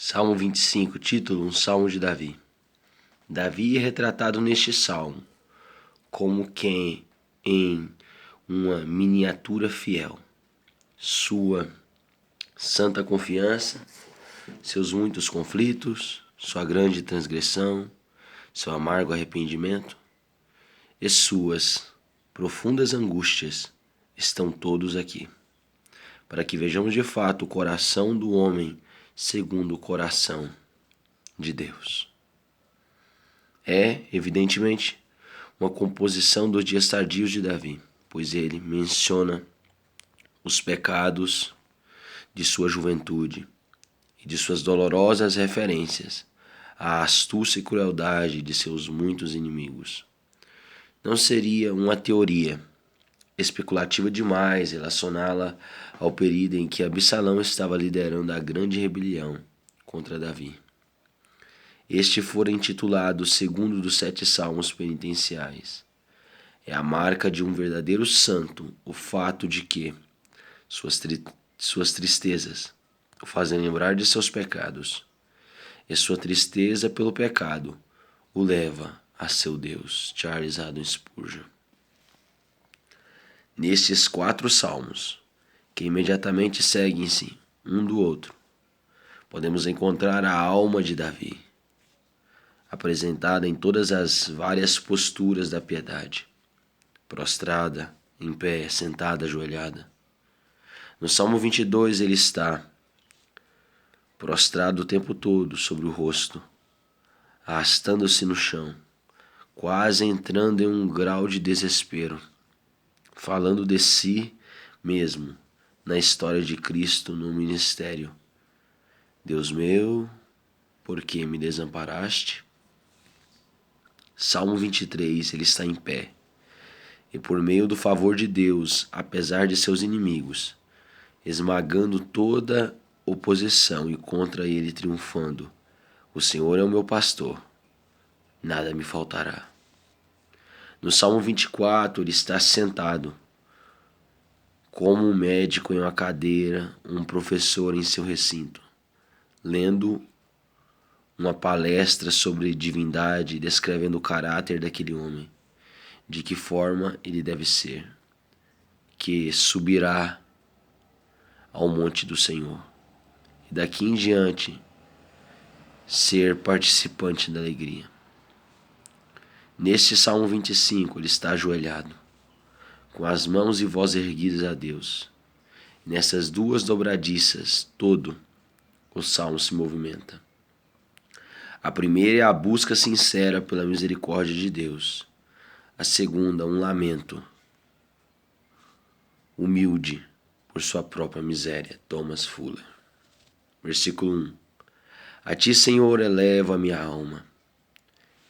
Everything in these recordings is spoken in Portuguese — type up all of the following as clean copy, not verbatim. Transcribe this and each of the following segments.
Salmo 25, título: Um Salmo de Davi. Davi é retratado neste salmo como quem em uma miniatura fiel. Sua santa confiança, seus muitos conflitos, sua grande transgressão, seu amargo arrependimento e suas profundas angústias estão todos aqui, para que vejamos de fato o coração do homem segundo o coração de Deus. É, evidentemente, uma composição dos dias tardios de Davi, pois ele menciona os pecados de sua juventude e de suas dolorosas referências à astúcia e crueldade de seus muitos inimigos. Não seria uma teoria especulativa demais relacioná-la ao período em que Absalão estava liderando a grande rebelião contra Davi. Este fora intitulado o segundo dos 7 salmos penitenciais. É a marca de um verdadeiro santo o fato de que suas tristezas o fazem lembrar de seus pecados, e sua tristeza pelo pecado o leva a seu Deus. Charles Haddon Spurgeon. Nestes 4 salmos, que imediatamente seguem-se um do outro, podemos encontrar a alma de Davi, apresentada em todas as várias posturas da piedade, prostrada, em pé, sentada, ajoelhada. No Salmo 22 ele está prostrado o tempo todo sobre o rosto, arrastando-se no chão, quase entrando em um grau de desespero, falando de si mesmo na história de Cristo no ministério. Deus meu, por que me desamparaste? Salmo 23, ele está em pé, e por meio do favor de Deus, apesar de seus inimigos, esmagando toda oposição e contra ele triunfando. O Senhor é o meu pastor, nada me faltará. No Salmo 24, ele está sentado, como um médico em uma cadeira, um professor em seu recinto, lendo uma palestra sobre divindade, descrevendo o caráter daquele homem, de que forma ele deve ser, que subirá ao monte do Senhor, e daqui em diante ser participante da alegria. Neste Salmo 25, ele está ajoelhado, com as mãos e voz erguidas a Deus. E nessas 2 dobradiças, todo o Salmo se movimenta. A primeira é a busca sincera pela misericórdia de Deus. A segunda, um lamento humilde por sua própria miséria. Thomas Fuller. Versículo 1. A ti, Senhor, elevo a minha alma.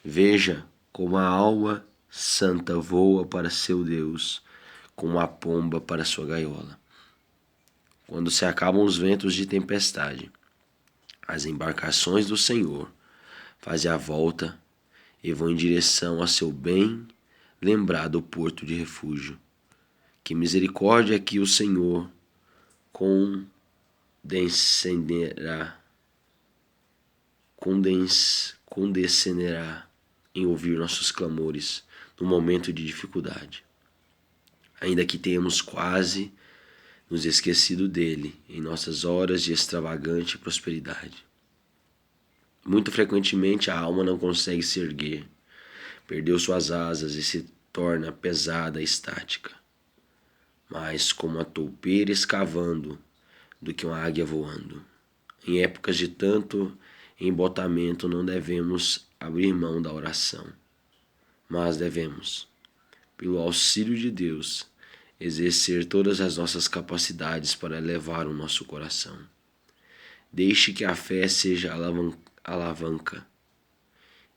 Veja como a alma santa voa para seu Deus, como a pomba para sua gaiola. Quando se acabam os ventos de tempestade, as embarcações do Senhor fazem a volta e vão em direção a seu bem lembrado porto de refúgio. Que misericórdia que o Senhor condescenderá em ouvir nossos clamores no momento de dificuldade. Ainda que tenhamos quase nos esquecido dele em nossas horas de extravagante prosperidade. Muito frequentemente a alma não consegue se erguer, perdeu suas asas e se torna pesada e estática, mais como a toupeira escavando do que uma águia voando. Em épocas de tanto embotamento não devemos abrir mão da oração, mas devemos, pelo auxílio de Deus, exercer todas as nossas capacidades para elevar o nosso coração. Deixe que a fé seja a alavanca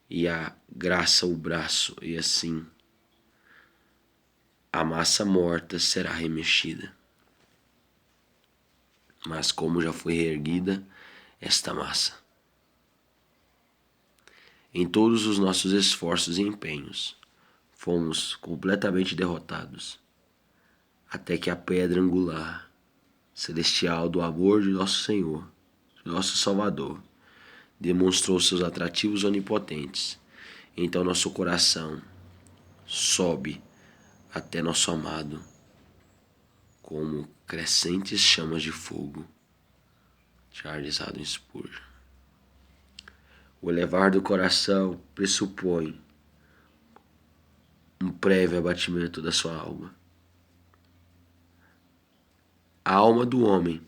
e a graça o braço, e assim a massa morta será remexida. Mas como já foi reerguida esta massa? Em todos os nossos esforços e empenhos, fomos completamente derrotados, até que a pedra angular celestial do amor de nosso Senhor, nosso Salvador, demonstrou seus atrativos onipotentes. Então nosso coração sobe até nosso amado como crescentes chamas de fogo. Charles Haddon Spurgeon. O elevar do coração pressupõe um prévio abatimento da sua alma. A alma do homem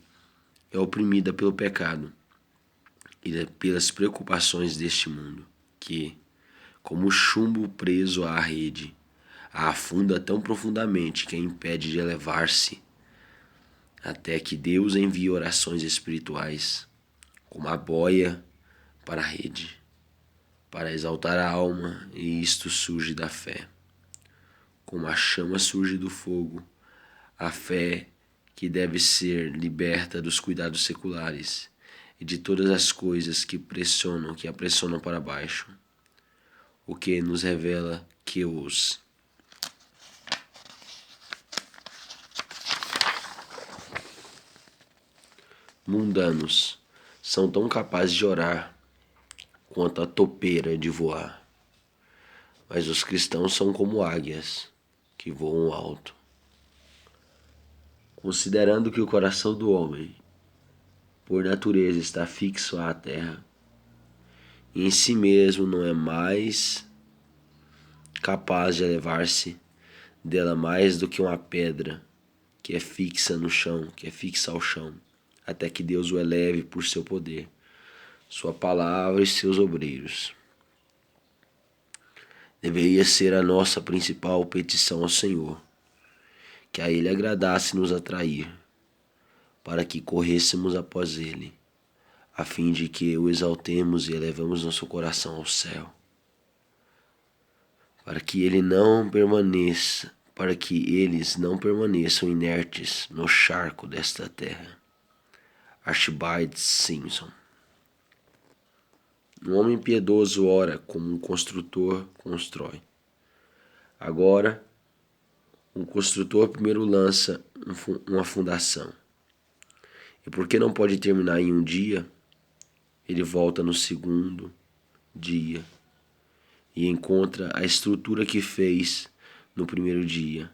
é oprimida pelo pecado e pelas preocupações deste mundo, que, como chumbo preso à rede, a afunda tão profundamente que a impede de elevar-se, até que Deus envie orações espirituais, como a boia para a rede, para exaltar a alma, e isto surge da fé. Como a chama surge do fogo, a fé que deve ser liberta dos cuidados seculares e de todas as coisas que a pressionam para baixo, o que nos revela que os mundanos são tão capazes de orar quanto a topeira de voar, mas os cristãos são como águias que voam alto. Considerando que o coração do homem, por natureza, está fixo à terra, e em si mesmo não é mais capaz de elevar-se dela mais do que uma pedra que é fixa no chão, que é fixa ao chão, até que Deus o eleve por seu poder, sua palavra e seus obreiros. Deveria ser a nossa principal petição ao Senhor, que a Ele agradasse nos atrair, para que corrêssemos após Ele, a fim de que o exaltemos e elevemos nosso coração ao céu, para que eles não permaneçam inertes no charco desta terra. Archibald Simpson. Um homem piedoso ora como um construtor constrói. Agora, um construtor primeiro lança uma fundação. E porque não pode terminar em um dia, ele volta no segundo dia e encontra a estrutura que fez no primeiro dia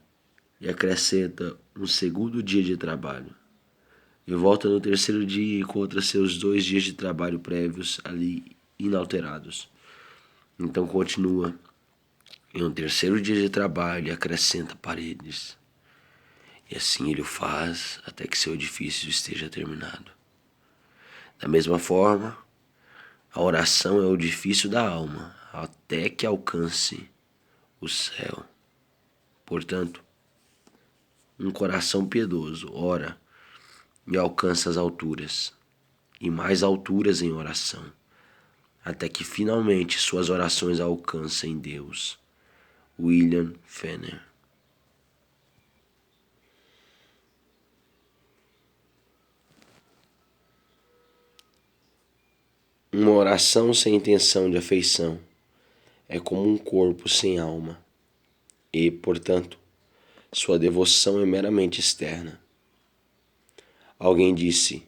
e acrescenta um segundo dia de trabalho. E volta no terceiro dia e encontra seus 2 dias de trabalho prévios ali inalterados. Então continua em um terceiro dia de trabalho e acrescenta paredes. E assim ele o faz até que seu edifício esteja terminado. Da mesma forma, a oração é o edifício da alma, até que alcance o céu. Portanto, um coração piedoso ora e alcança as alturas, e mais alturas em oração, até que finalmente suas orações alcancem Deus. William Fenner. Uma oração sem intenção de afeição é como um corpo sem alma e, portanto, sua devoção é meramente externa. Alguém disse: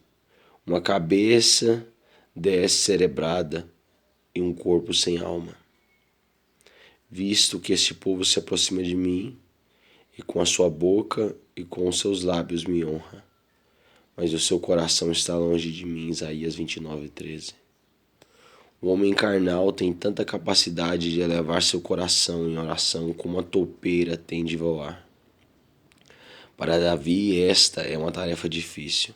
uma cabeça descerebrada e um corpo sem alma. Visto que este povo se aproxima de mim, e com a sua boca e com os seus lábios me honra, mas o seu coração está longe de mim. Isaías 29:13. O homem carnal tem tanta capacidade de elevar seu coração em oração como a toupeira tem de voar. Para Davi, esta é uma tarefa difícil,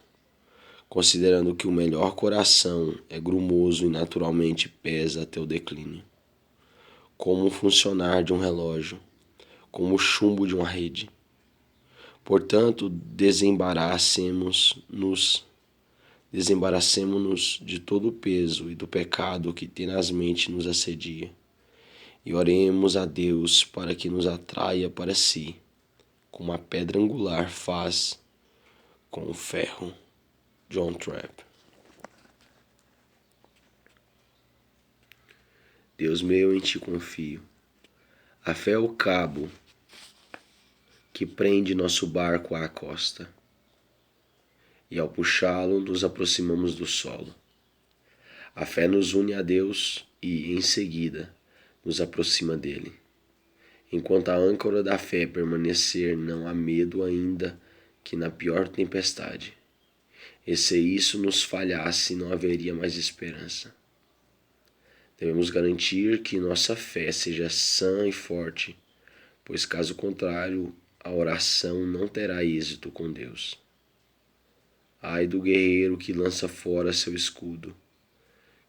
considerando que o melhor coração é grumoso e naturalmente pesa até o declínio, como o funcionar de um relógio, como o chumbo de uma rede. Portanto, desembaraçemo-nos de todo o peso e do pecado que tenazmente nos assedia, e oremos a Deus para que nos atraia para si, como a pedra angular faz com o ferro. John Trapp. Deus meu, em ti confio. A fé é o cabo que prende nosso barco à costa, e ao puxá-lo nos aproximamos do solo. A fé nos une a Deus e, em seguida, nos aproxima dele. Enquanto a âncora da fé permanecer, não há medo ainda que na pior tempestade. E se isso nos falhasse, não haveria mais esperança. Devemos garantir que nossa fé seja sã e forte, pois caso contrário, a oração não terá êxito com Deus. Ai do guerreiro que lança fora seu escudo.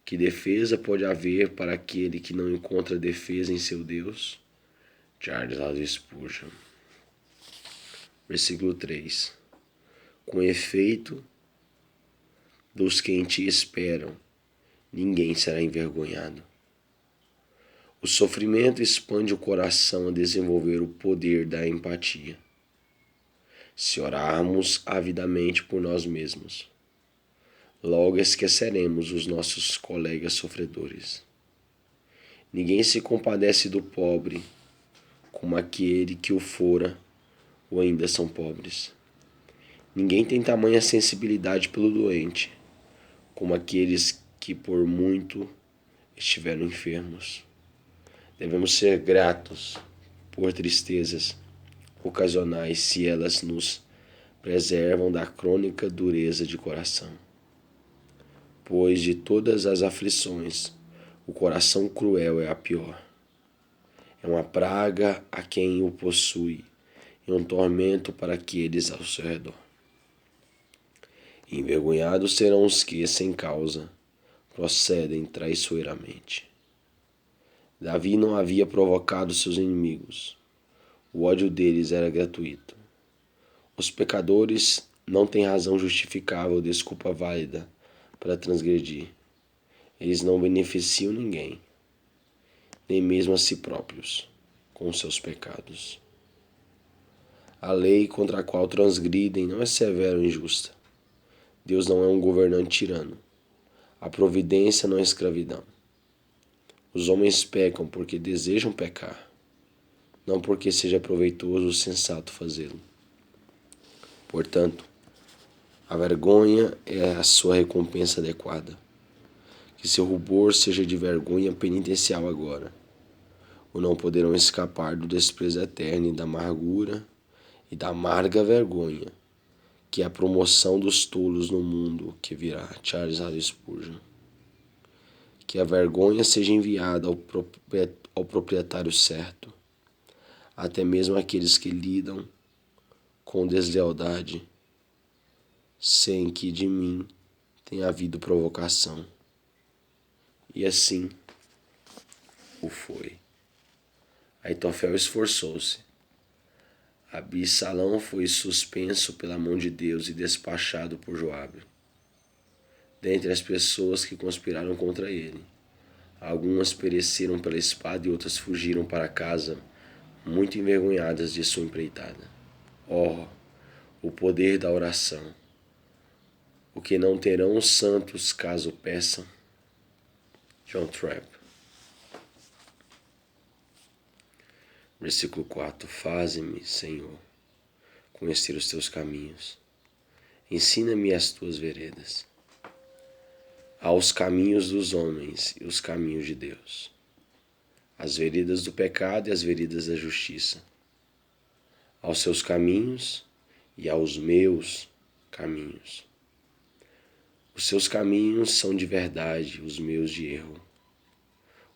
Que defesa pode haver para aquele que não encontra defesa em seu Deus? Charles Haddon Spurgeon. Versículo 3. Com efeito, dos que em ti esperam, ninguém será envergonhado. O sofrimento expande o coração a desenvolver o poder da empatia. Se orarmos avidamente por nós mesmos, logo esqueceremos os nossos colegas sofredores. Ninguém se compadece do pobre como aquele que o fora ou ainda são pobres. Ninguém tem tamanha sensibilidade pelo doente como aqueles que por muito estiveram enfermos. Devemos ser gratos por tristezas ocasionais se elas nos preservam da crônica dureza de coração. Pois de todas as aflições, o coração cruel é a pior. É uma praga a quem o possui e um tormento para aqueles ao seu redor. Envergonhados serão os que, sem causa, procedem traiçoeiramente. Davi não havia provocado seus inimigos. O ódio deles era gratuito. Os pecadores não têm razão justificável ou desculpa válida para transgredir. Eles não beneficiam ninguém, nem mesmo a si próprios, com seus pecados. A lei contra a qual transgridem não é severa ou injusta. Deus não é um governante tirano. A providência não é escravidão. Os homens pecam porque desejam pecar, não porque seja proveitoso ou sensato fazê-lo. Portanto, a vergonha é a sua recompensa adequada. Que seu rubor seja de vergonha penitencial agora, ou não poderão escapar do desprezo eterno e da amargura e da amarga vergonha, que é a promoção dos tolos no mundo que virá. Charles Haddon Spurgeon. Que a vergonha seja enviada ao proprietário certo, até mesmo aqueles que lidam com deslealdade, sem que de mim tenha havido provocação. E assim o foi. Aitofel esforçou-se. Absalão foi suspenso pela mão de Deus e despachado por Joabe. Dentre as pessoas que conspiraram contra ele, algumas pereceram pela espada e outras fugiram para casa, muito envergonhadas de sua empreitada. Oh, o poder da oração! O que não terão os santos caso peçam? John Trapp. Versículo 4. Faze-me, Senhor, conhecer os teus caminhos. Ensina-me as tuas veredas. Há os caminhos dos homens e os caminhos de Deus, as veredas do pecado e as veredas da justiça. Aos seus caminhos e aos meus caminhos. Os seus caminhos são de verdade, os meus de erro.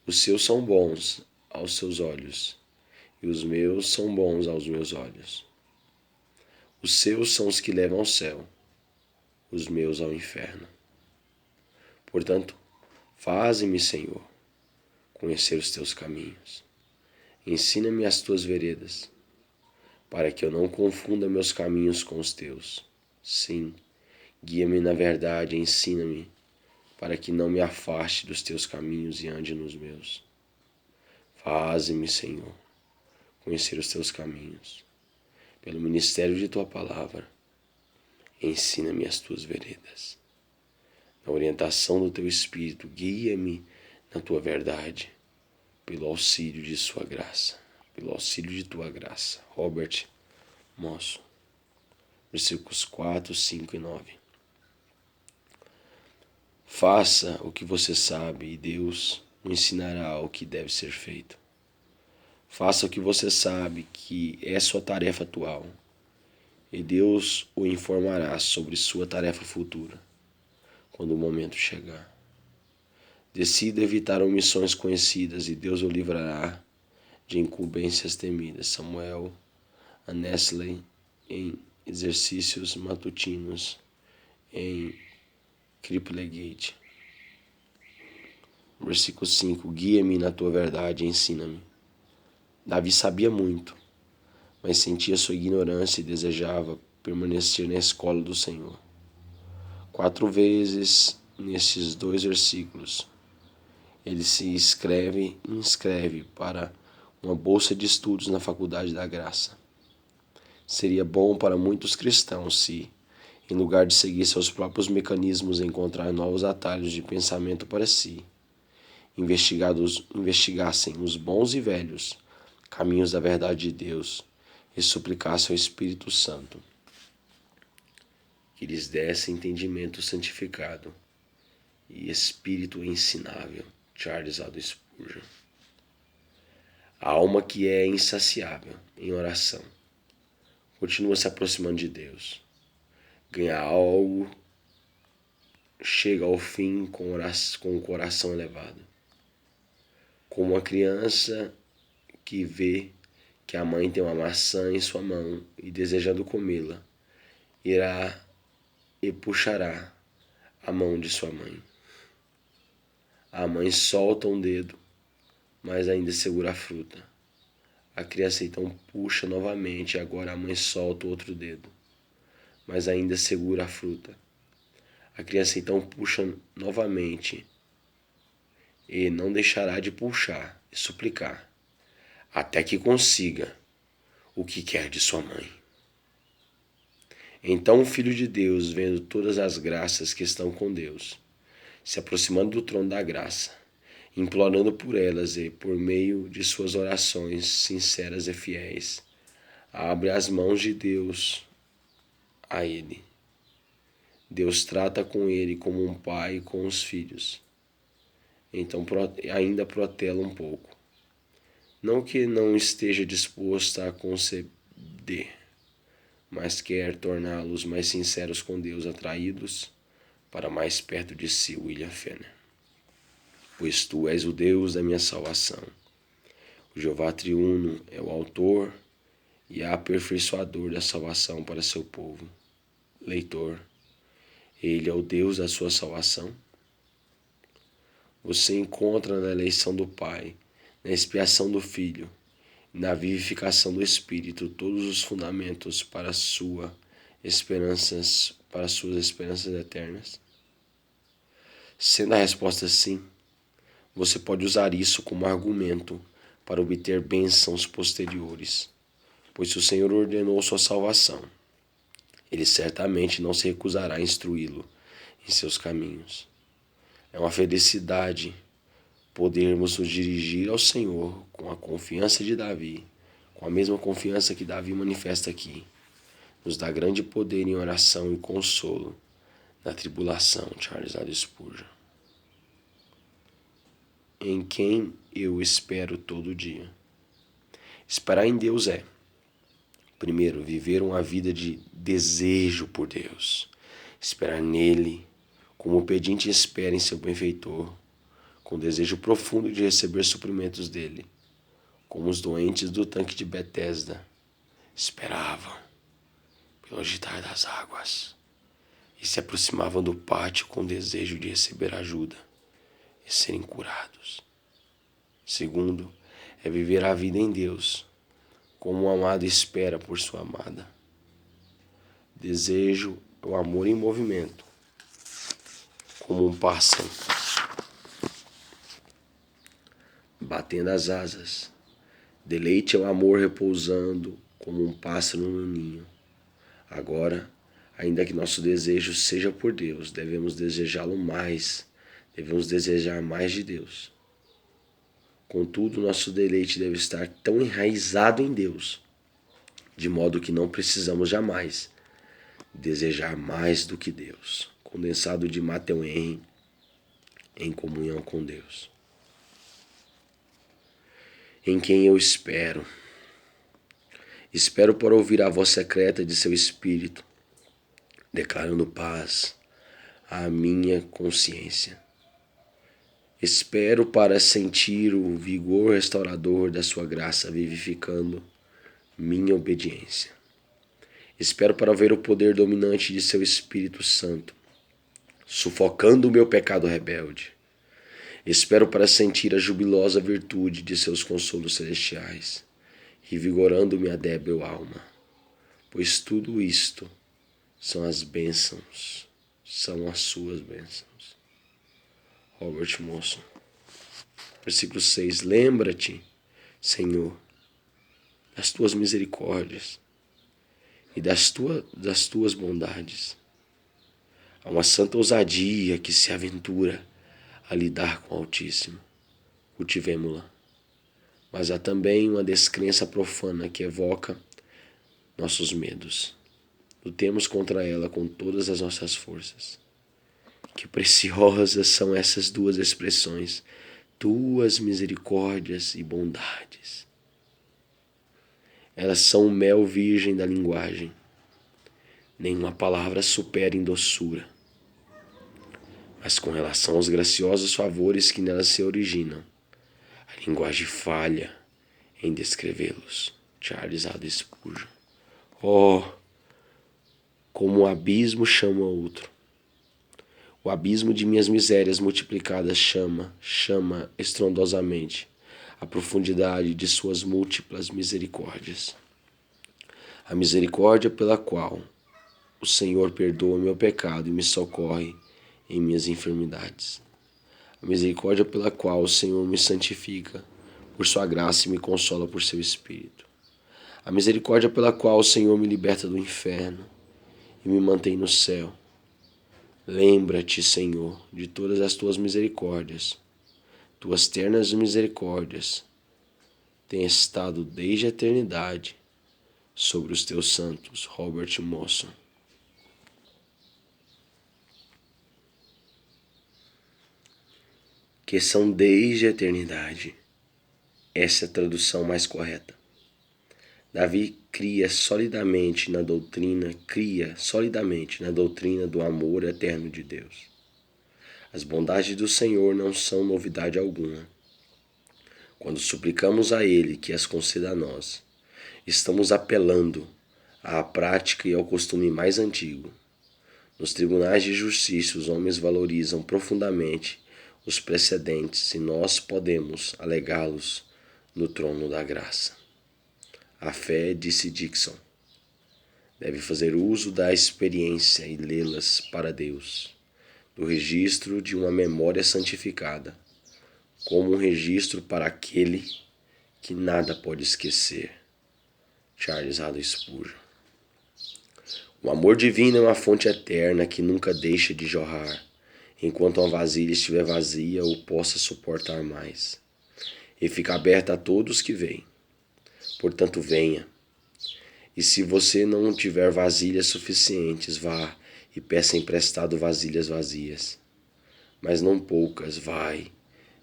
Os seus são bons aos seus olhos, e os meus são bons aos meus olhos. Os seus são os que levam ao céu, os meus ao inferno. Portanto, faze-me, Senhor, conhecer os teus caminhos. Ensina-me as tuas veredas, para que eu não confunda meus caminhos com os teus. Sim, guia-me na verdade e ensina-me, para que não me afaste dos teus caminhos e ande nos meus. Faze-me, Senhor, conhecer os teus caminhos. Pelo ministério de tua palavra, ensina-me as tuas veredas. Na orientação do teu Espírito, guia-me na tua verdade, pelo auxílio de sua graça, pelo auxílio de tua graça. Robert Mosso, versículos 4, 5 e 9. Faça o que você sabe e Deus o ensinará o que deve ser feito. Faça o que você sabe que é sua tarefa atual e Deus o informará sobre sua tarefa futura, quando o momento chegar. Decida evitar omissões conhecidas e Deus o livrará de incumbências temidas. Samuel Annesley, em Exercícios Matutinos, em Cripplegate. Versículo 5. Guia-me na tua verdade e ensina-me. Davi sabia muito, mas sentia sua ignorância e desejava permanecer na escola do Senhor. 4 vezes nesses 2 versículos, ele se inscreve para uma bolsa de estudos na Faculdade da Graça. Seria bom para muitos cristãos se, em lugar de seguir seus próprios mecanismos, encontrar novos atalhos de pensamento para si, investigassem os bons e velhos caminhos da verdade de Deus e suplicassem ao Espírito Santo que lhes desse entendimento santificado e espírito ensinável. Charles Haddon Spurgeon. A alma que é insaciável em oração continua se aproximando de Deus. Ganha algo, chega ao fim com o coração elevado. Como uma criança que vê que a mãe tem uma maçã em sua mão e, desejando comê-la, irá e puxará a mão de sua mãe. A mãe solta um dedo, mas ainda segura a fruta. A criança então puxa novamente e agora a mãe solta o outro dedo, mas ainda segura a fruta. A criança então puxa novamente e não deixará de puxar e suplicar, até que consiga o que quer de sua mãe. Então o Filho de Deus, vendo todas as graças que estão com Deus, se aproximando do trono da graça, implorando por elas e, por meio de suas orações sinceras e fiéis, abre as mãos de Deus a ele. Deus trata com ele como um pai com os filhos. Então ainda protela um pouco. Não que não esteja disposto a conceder, mas quer torná-los mais sinceros com Deus, atraídos para mais perto de si. William Fenner. Pois tu és o Deus da minha salvação. O Jeová triuno é o autor e aperfeiçoador da salvação para seu povo. Leitor, ele é o Deus da sua salvação? Você encontra na eleição do Pai, na expiação do Filho, na vivificação do Espírito todos os fundamentos para suas esperanças eternas? Sendo a resposta sim, você pode usar isso como argumento para obter bênçãos posteriores, pois se o Senhor ordenou sua salvação, Ele certamente não se recusará a instruí-lo em seus caminhos. É uma felicidade podermos nos dirigir ao Senhor com a confiança de Davi, com a mesma confiança que Davi manifesta aqui. Nos dá grande poder em oração e consolo na tribulação. Charles Haddon Spurgeon. Em quem eu espero todo dia. Esperar em Deus é, primeiro, viver uma vida de desejo por Deus. Esperar nele, como o pedinte espera em seu benfeitor, com desejo profundo de receber suprimentos dele, como os doentes do tanque de Betesda esperavam pelo agitar das águas e se aproximavam do pátio com desejo de receber ajuda e serem curados. Segundo, é viver a vida em Deus, como o amado espera por sua amada. Desejo é o amor em movimento, como um pássaro batendo as asas. Deleite é o amor repousando como um pássaro no ninho. Agora, ainda que nosso desejo seja por Deus, devemos desejá-lo mais, devemos desejar mais de Deus. Contudo, nosso deleite deve estar tão enraizado em Deus, de modo que não precisamos jamais desejar mais do que Deus. Condensado de Matthew Henry, em comunhão com Deus, em quem eu espero. Espero para ouvir a voz secreta de seu Espírito, declarando paz à minha consciência. Espero para sentir o vigor restaurador da sua graça vivificando minha obediência. Espero para ver o poder dominante de seu Espírito Santo, sufocando o meu pecado rebelde. Espero para sentir a jubilosa virtude de seus consolos celestiais, revigorando minha débil alma, pois tudo isto são as bênçãos, são as suas bênçãos. Robert Morrison. Versículo 6. Lembra-te, Senhor, das tuas misericórdias e das tuas bondades. Há uma santa ousadia que se aventura a lidar com o Altíssimo. Cultivemo-la. Mas há também uma descrença profana que evoca nossos medos. Lutemos contra ela com todas as nossas forças. Que preciosas são essas duas expressões, tuas misericórdias e bondades. Elas são o mel virgem da linguagem. Nenhuma palavra supera em doçura. Mas com relação aos graciosos favores que nelas se originam, a linguagem falha em descrevê-los. Charles Haddon Spurgeon. Oh, como um abismo chama outro. O abismo de minhas misérias multiplicadas chama estrondosamente a profundidade de suas múltiplas misericórdias. A misericórdia pela qual o Senhor perdoa meu pecado e me socorre em minhas enfermidades. A misericórdia pela qual o Senhor me santifica por sua graça e me consola por seu Espírito. A misericórdia pela qual o Senhor me liberta do inferno e me mantém no céu. Lembra-te, Senhor, de todas as tuas misericórdias. Tuas ternas misericórdias têm estado desde a eternidade sobre os teus santos. Robert Morrison. Que são desde a eternidade. Essa é a tradução mais correta. Davi cria solidamente na doutrina do amor eterno de Deus. As bondades do Senhor não são novidade alguma. Quando suplicamos a Ele que as conceda a nós, estamos apelando à prática e ao costume mais antigo. Nos tribunais de justiça, os homens valorizam profundamente os precedentes e nós podemos alegá-los no trono da graça. A fé, disse Dixon, deve fazer uso da experiência e lê-las para Deus, do registro de uma memória santificada, como um registro para aquele que nada pode esquecer. Charles Haddon Spurgeon. O amor divino é uma fonte eterna que nunca deixa de jorrar, enquanto uma vasilha estiver vazia ou possa suportar mais, e fica aberta a todos que vêm. Portanto, venha. E se você não tiver vasilhas suficientes, vá e peça emprestado vasilhas vazias. Mas não poucas, vai.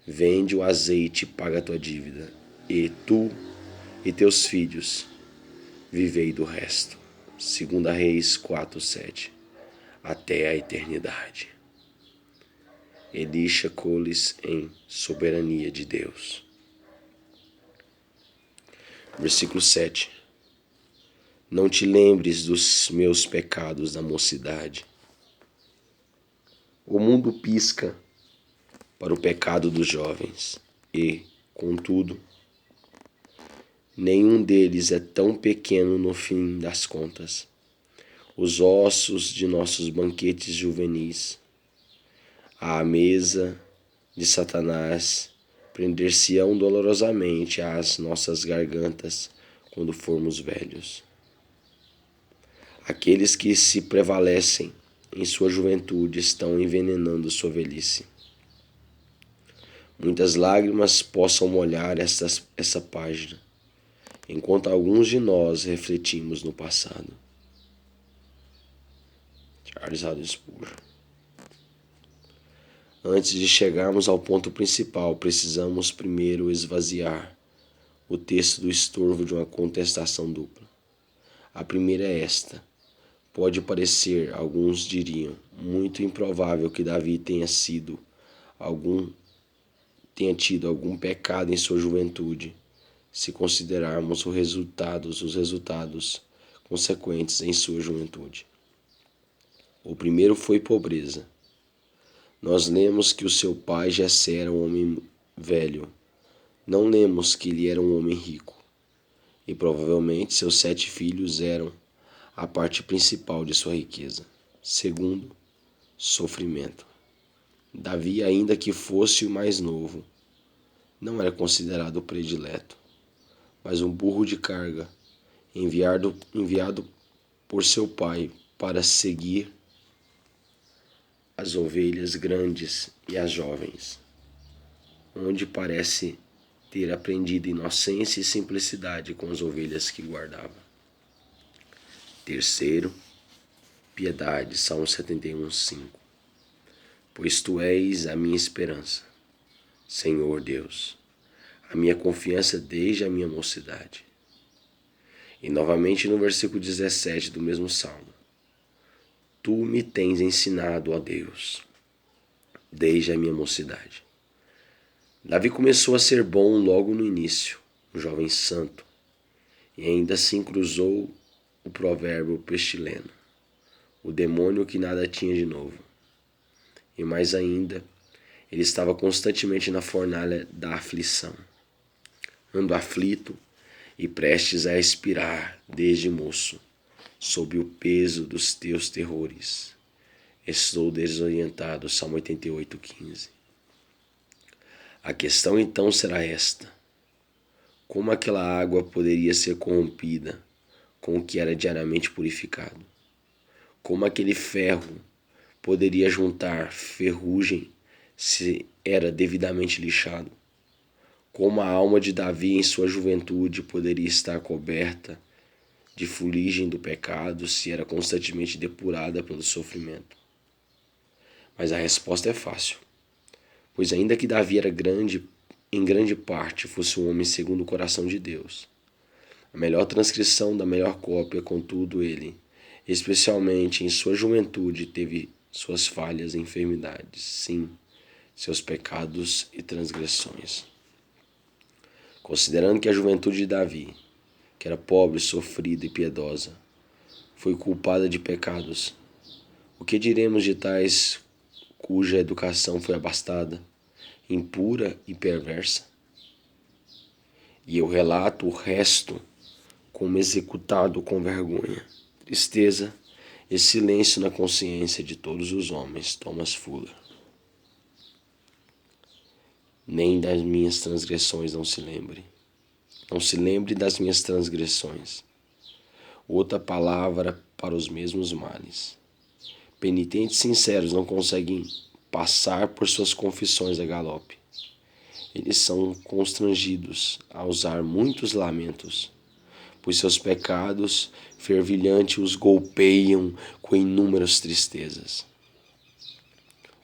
Vende o azeite e paga a tua dívida. E tu e teus filhos vivei do resto. 2 Reis 4:7. Até a eternidade. Elisha Coles em Soberania de Deus. Versículo 7. Não te lembres dos meus pecados da mocidade. O mundo pisca para o pecado dos jovens e, contudo, nenhum deles é tão pequeno no fim das contas. Os ossos de nossos banquetes juvenis, à mesa de Satanás, prender-se-ão dolorosamente às nossas gargantas quando formos velhos. Aqueles que se prevalecem em sua juventude estão envenenando sua velhice. Muitas lágrimas possam molhar essa página, enquanto alguns de nós refletimos no passado. Charles Haddon Spurgeon. Antes de chegarmos ao ponto principal, precisamos primeiro esvaziar o texto do estorvo de uma contestação dupla. A primeira é esta. Pode parecer, alguns diriam, muito improvável que Davi tenha tido algum pecado em sua juventude, se considerarmos os resultados consequentes em sua juventude. O primeiro foi pobreza. Nós lemos que o seu pai Jessé era um homem velho. Não lemos que ele era um homem rico. E provavelmente seus 7 filhos eram a parte principal de sua riqueza. Segundo, sofrimento. Davi, ainda que fosse o mais novo, não era considerado o predileto, mas um burro de carga, enviado por seu pai para seguir as ovelhas grandes e as jovens, onde parece ter aprendido inocência e simplicidade com as ovelhas que guardava. Terceiro, piedade, Salmo 71:5. Pois tu és a minha esperança, Senhor Deus, a minha confiança desde a minha mocidade. E novamente no versículo 17 do mesmo Salmo. Tu me tens ensinado, ó Deus, desde a minha mocidade. Davi começou a ser bom logo no início, um jovem santo, e ainda assim cruzou o provérbio pestileno, o demônio que nada tinha de novo. E mais ainda, ele estava constantemente na fornalha da aflição. Ando aflito e prestes a expirar desde moço, sob o peso dos teus terrores. Estou desorientado, Salmo 88:15. A questão então será esta: como aquela água poderia ser corrompida com o que era diariamente purificado? Como aquele ferro poderia juntar ferrugem se era devidamente lixado? Como a alma de Davi em sua juventude poderia estar coberta de fuligem do pecado se era constantemente depurada pelo sofrimento? Mas a resposta é fácil, pois ainda que Davi era em grande parte fosse um homem segundo o coração de Deus, a melhor transcrição da melhor cópia, contudo, ele, especialmente em sua juventude, teve suas falhas e enfermidades, sim, seus pecados e transgressões. Considerando que a juventude de Davi, que era pobre, sofrida e piedosa, foi culpada de pecados, o que diremos de tais cuja educação foi abastada, impura e perversa? E eu relato o resto como executado com vergonha, tristeza e silêncio na consciência de todos os homens. Thomas Fuller. Nem das minhas transgressões não se lembre. Não se lembre das minhas transgressões. Outra palavra para os mesmos males. Penitentes sinceros não conseguem passar por suas confissões a galope. Eles são constrangidos a usar muitos lamentos, pois seus pecados fervilhantes os golpeiam com inúmeras tristezas.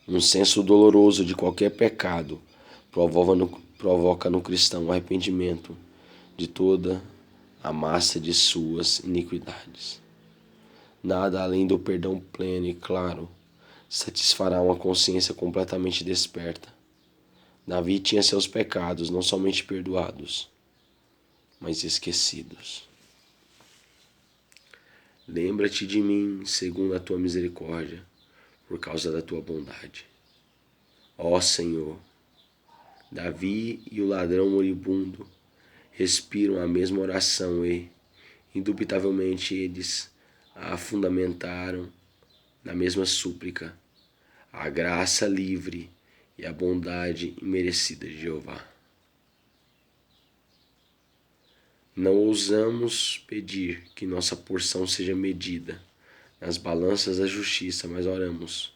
Um senso doloroso de qualquer pecado provoca no cristão o arrependimento de toda a massa de suas iniquidades. Nada além do perdão pleno e claro satisfará uma consciência completamente desperta. Davi tinha seus pecados não somente perdoados, mas esquecidos. Lembra-te de mim segundo a tua misericórdia, por causa da tua bondade. Ó Senhor, Davi e o ladrão moribundo respiram a mesma oração e, indubitavelmente, eles a fundamentaram na mesma súplica, a graça livre e a bondade imerecida de Jeová. Não ousamos pedir que nossa porção seja medida nas balanças da justiça, mas oramos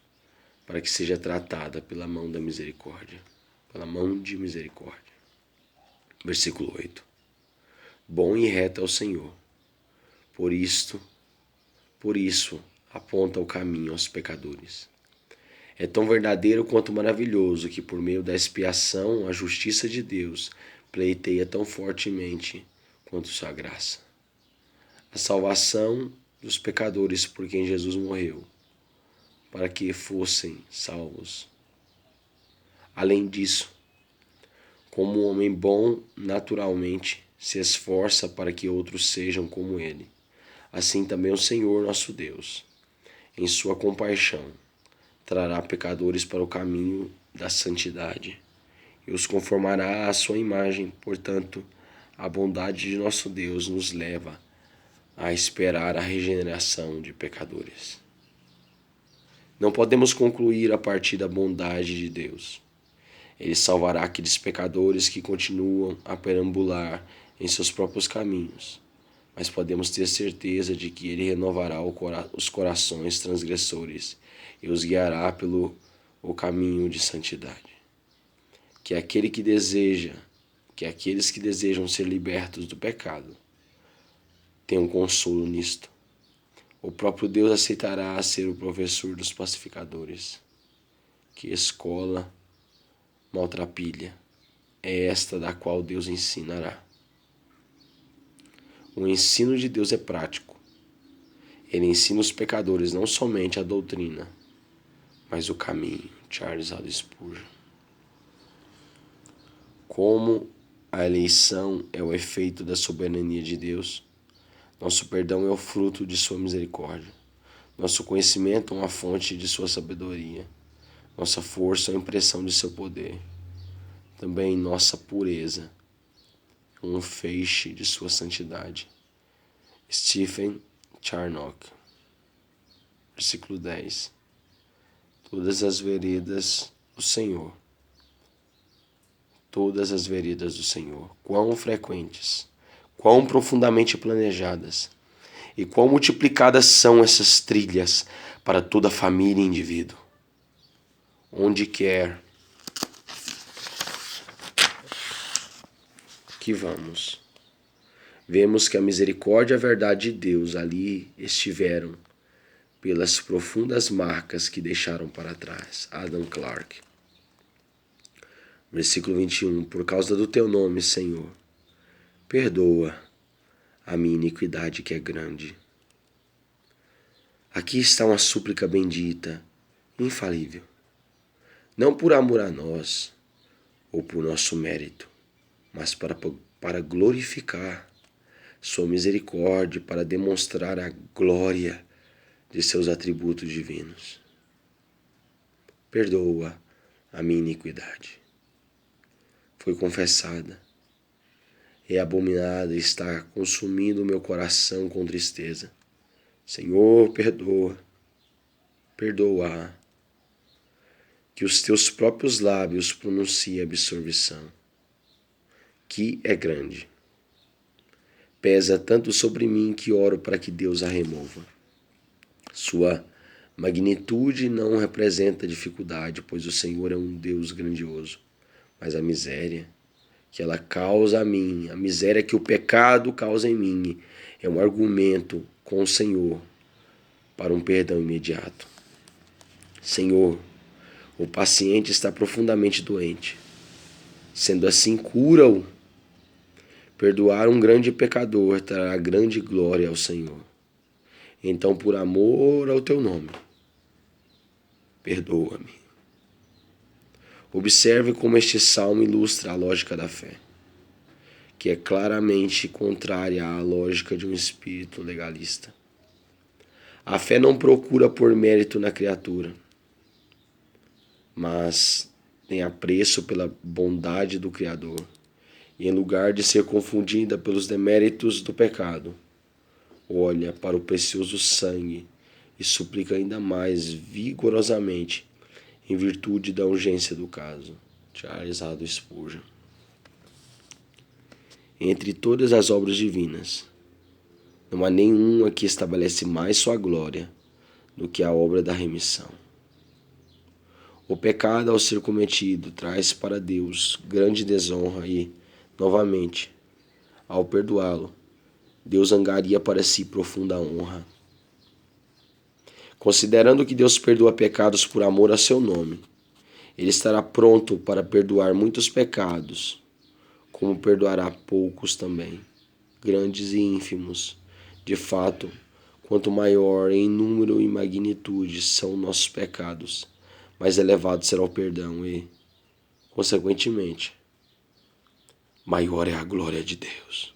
para que seja tratada pela mão da misericórdia, pela mão de misericórdia. Versículo 8. Bom e reto é o Senhor, por isso aponta o caminho aos pecadores. É tão verdadeiro quanto maravilhoso que, por meio da expiação, a justiça de Deus pleiteia tão fortemente quanto sua graça. A salvação dos pecadores por quem Jesus morreu, para que fossem salvos. Além disso, como um homem bom, naturalmente se esforça para que outros sejam como ele. Assim também o Senhor nosso Deus, em sua compaixão, trará pecadores para o caminho da santidade e os conformará à sua imagem. Portanto, a bondade de nosso Deus nos leva a esperar a regeneração de pecadores. Não podemos concluir a partir da bondade de Deus. Ele salvará aqueles pecadores que continuam a perambular em seus próprios caminhos, mas podemos ter certeza de que Ele renovará os corações transgressores e os guiará pelo o caminho de santidade. Que aqueles que desejam ser libertos do pecado tenham consolo nisto. O próprio Deus aceitará ser o professor dos pacificadores. Que escola maltrapilha é esta da qual Deus ensinará? O ensino de Deus é prático. Ele ensina os pecadores não somente a doutrina, mas o caminho. Charles Haddon Spurgeon. Como a eleição é o efeito da soberania de Deus, nosso perdão é o fruto de sua misericórdia. Nosso conhecimento é uma fonte de sua sabedoria. Nossa força é uma impressão de seu poder. Também nossa pureza é um feixe de sua santidade. Stephen Charnock. Versículo 10. Todas as veredas do Senhor. Todas as veredas do Senhor. Quão frequentes, quão profundamente planejadas e quão multiplicadas são essas trilhas para toda a família e indivíduo. Onde quer que vamos, vemos que a misericórdia e a verdade de Deus ali estiveram pelas profundas marcas que deixaram para trás. Adam Clarke. Versículo 21. Por causa do teu nome, Senhor, perdoa a minha iniquidade que é grande. Aqui está uma súplica bendita, infalível. Não por amor a nós ou por nosso mérito, mas para glorificar sua misericórdia, para demonstrar a glória de seus atributos divinos. Perdoa a minha iniquidade. Foi confessada, é abominada e está consumindo o meu coração com tristeza. Senhor, perdoa, perdoa. Que os teus próprios lábios pronunciem absolvição, que é grande. Pesa tanto sobre mim que oro para que Deus a remova. Sua magnitude não representa dificuldade, pois o Senhor é um Deus grandioso. Mas a miséria que ela causa a mim, a miséria que o pecado causa em mim, é um argumento com o Senhor para um perdão imediato. Senhor, o paciente está profundamente doente. Sendo assim, cura-o. Perdoar um grande pecador trará grande glória ao Senhor. Então, por amor ao teu nome, perdoa-me. Observe como este salmo ilustra a lógica da fé, que é claramente contrária à lógica de um espírito legalista. A fé não procura por mérito na criatura, mas tem apreço pela bondade do Criador, e em lugar de ser confundida pelos deméritos do pecado, olha para o precioso sangue e suplica ainda mais vigorosamente em virtude da urgência do caso. Charles Haddon Spurgeon. Entre todas as obras divinas, não há nenhuma que estabelece mais sua glória do que a obra da remissão. O pecado, ao ser cometido, traz para Deus grande desonra e, novamente, ao perdoá-lo, Deus angaria para si profunda honra. Considerando que Deus perdoa pecados por amor a seu nome, Ele estará pronto para perdoar muitos pecados, como perdoará poucos também, grandes e ínfimos. De fato, quanto maior em número e magnitude são nossos pecados, mais elevado será o perdão e, consequentemente, maior é a glória de Deus.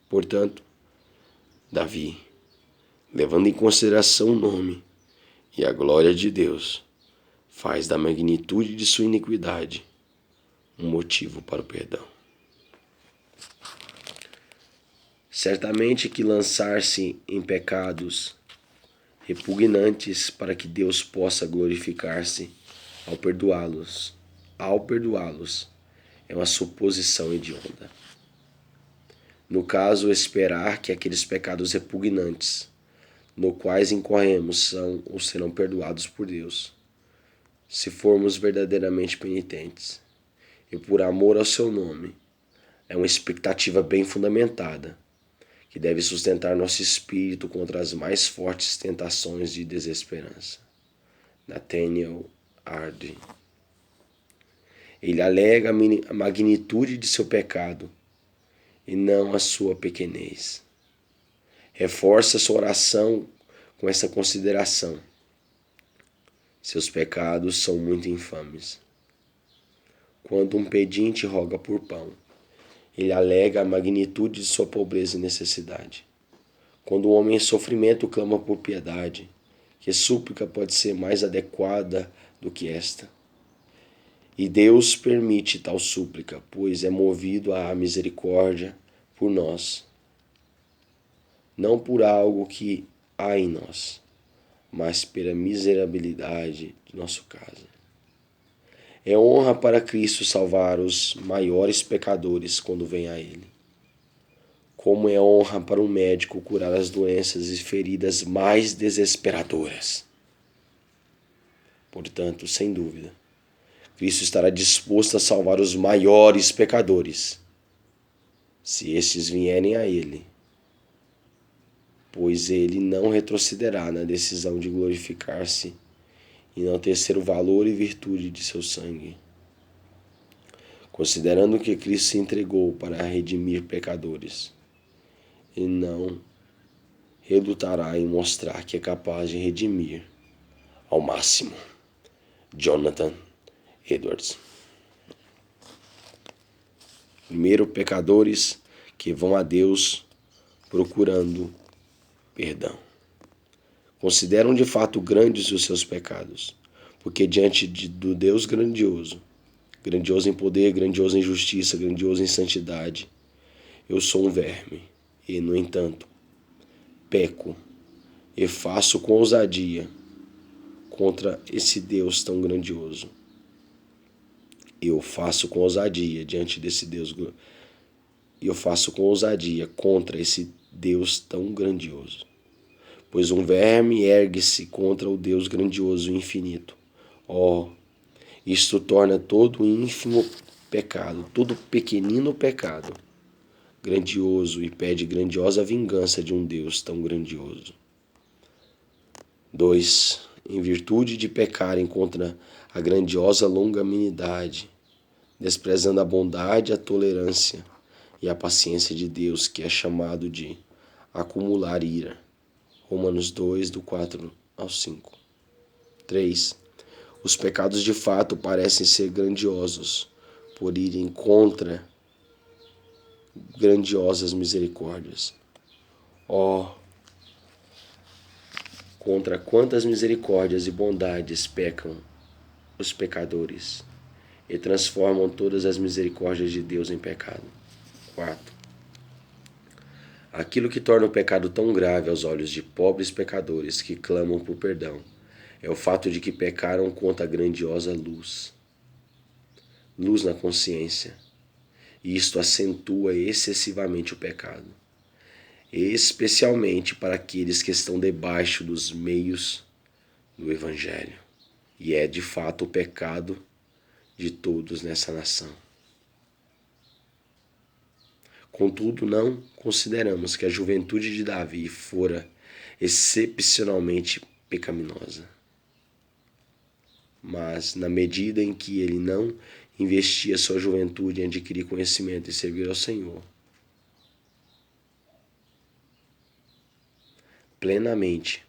Portanto, Davi, levando em consideração o nome e a glória de Deus, faz da magnitude de sua iniquidade um motivo para o perdão. Certamente que lançar-se em pecados repugnantes para que Deus possa glorificar-se ao perdoá-los, é uma suposição hedionda. No caso, esperar que aqueles pecados repugnantes, no quais incorremos, são ou serão perdoados por Deus, se formos verdadeiramente penitentes, e por amor ao seu nome, é uma expectativa bem fundamentada, que deve sustentar nosso espírito contra as mais fortes tentações de desesperança. Nathaniel Hardy. Ele alega a magnitude de seu pecado e não a sua pequenez. Reforça sua oração com essa consideração. Seus pecados são muito infames. Quando um pedinte roga por pão, ele alega a magnitude de sua pobreza e necessidade. Quando o homem em sofrimento clama por piedade, que súplica pode ser mais adequada do que esta? E Deus permite tal súplica, pois é movido à misericórdia por nós, não por algo que há em nós, mas pela miserabilidade de nosso caso. É honra para Cristo salvar os maiores pecadores quando vem a Ele. Como é honra para um médico curar as doenças e feridas mais desesperadoras. Portanto, sem dúvida, Cristo estará disposto a salvar os maiores pecadores, se estes vierem a Ele, pois Ele não retrocederá na decisão de glorificar-se e não tecer o valor e virtude de seu sangue. Considerando que Cristo se entregou para redimir pecadores, Ele não relutará em mostrar que é capaz de redimir ao máximo. Jonathan Edwards. Primeiro, pecadores que vão a Deus procurando perdão. Consideram de fato grandes os seus pecados, porque diante do Deus grandioso, grandioso em poder, grandioso em justiça, grandioso em santidade, eu sou um verme e, no entanto, peco e faço com ousadia contra esse Deus tão grandioso. Eu faço com ousadia diante desse Deus, eu faço com ousadia contra esse Deus tão grandioso. Pois um verme ergue-se contra o Deus grandioso e infinito. Isto torna todo ínfimo pecado, todo pequenino pecado, grandioso e pede grandiosa vingança de um Deus tão grandioso. 2. Em virtude de pecarem contra a grandiosa longanimidade, desprezando a bondade, a tolerância e a paciência de Deus, que é chamado de acumular ira. Romanos 2, do 4 ao 5. 3. Os pecados de fato parecem ser grandiosos, por irem contra grandiosas misericórdias. Contra quantas misericórdias e bondades pecam os pecadores e transformam todas as misericórdias de Deus em pecado. 4. Aquilo que torna o pecado tão grave aos olhos de pobres pecadores que clamam por perdão é o fato de que pecaram contra a grandiosa luz na consciência, e isto acentua excessivamente o pecado, especialmente para aqueles que estão debaixo dos meios do Evangelho, e é de fato o pecado de todos nessa nação. Contudo, não consideramos que a juventude de Davi fora excepcionalmente pecaminosa. Mas, na medida em que ele não investia sua juventude em adquirir conhecimento e servir ao Senhor plenamente,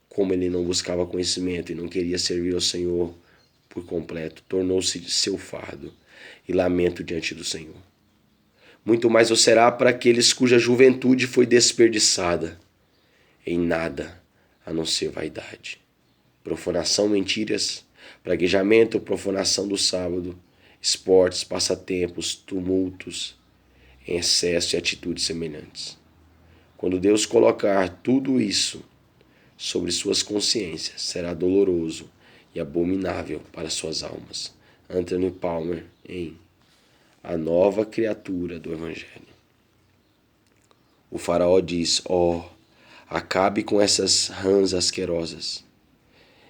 como ele não buscava conhecimento e não queria servir ao Senhor por completo, tornou-se seu fardo e lamento diante do Senhor. Muito mais o será para aqueles cuja juventude foi desperdiçada em nada a não ser vaidade, profanação, mentiras, praguejamento, profanação do sábado, esportes, passatempos, tumultos, em excesso e atitudes semelhantes. Quando Deus colocar tudo isso sobre suas consciências, será doloroso e abominável para suas almas. Anthony Palmer, em A Nova Criatura do Evangelho. O faraó diz: acabe com essas rãs asquerosas,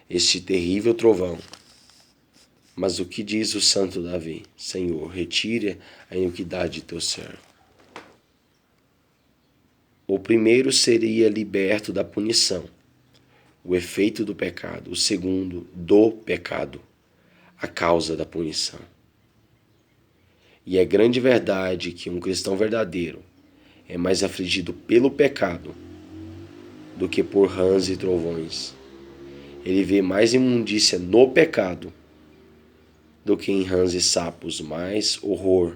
este terrível trovão. Mas o que diz o santo Davi? Senhor, retire a iniquidade de teu servo. O primeiro seria liberto da punição, o efeito do pecado. O segundo, do pecado, a causa da punição. E é grande verdade que um cristão verdadeiro é mais afligido pelo pecado do que por rãs e trovões. Ele vê mais imundícia no pecado do que em rãs e sapos, mais horror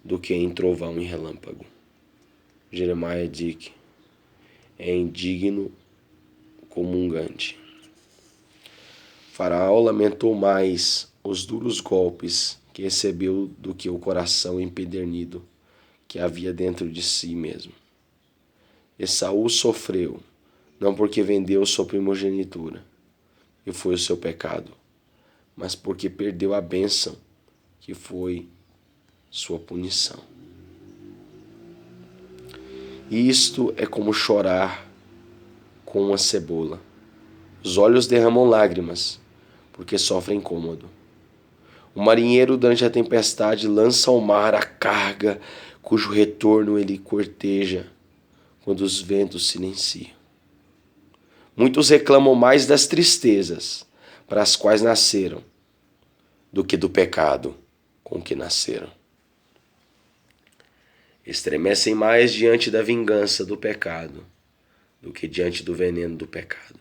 do que em trovão e relâmpago. Jeremiah Dick é indigno comungante. Faraó lamentou mais os duros golpes que recebeu do que o coração empedernido que havia dentro de si mesmo. Esaú sofreu, não porque vendeu sua primogenitura, e foi o seu pecado, mas porque perdeu a bênção, que foi sua punição. E isto é como chorar com uma cebola. Os olhos derramam lágrimas, porque sofrem incômodo. O marinheiro durante a tempestade lança ao mar a carga, cujo retorno ele corteja quando os ventos silenciam. Muitos reclamam mais das tristezas para as quais nasceram do que do pecado com que nasceram. Estremecem mais diante da vingança do pecado do que diante do veneno do pecado.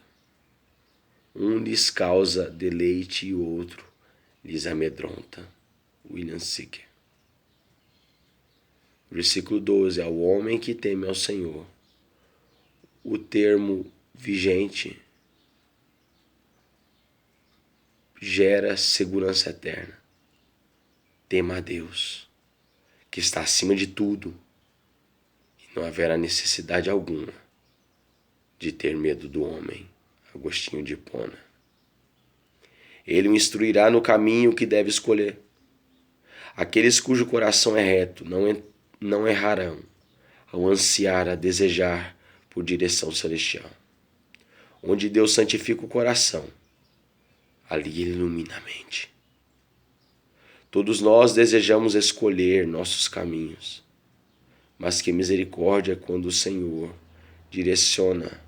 Um lhes causa deleite e o outro lhes amedronta. William Seeker. Versículo 12. Ao homem que teme ao Senhor. O termo vigente gera segurança eterna. Tema a Deus, que está acima de tudo, e não haverá necessidade alguma de ter medo do homem. Agostinho de Hipona. Ele o instruirá no caminho que deve escolher. Aqueles cujo coração é reto não errarão ao ansiar, a desejar por direção celestial. Onde Deus santifica o coração, ali Ele ilumina a mente. Todos nós desejamos escolher nossos caminhos, mas que misericórdia quando o Senhor direciona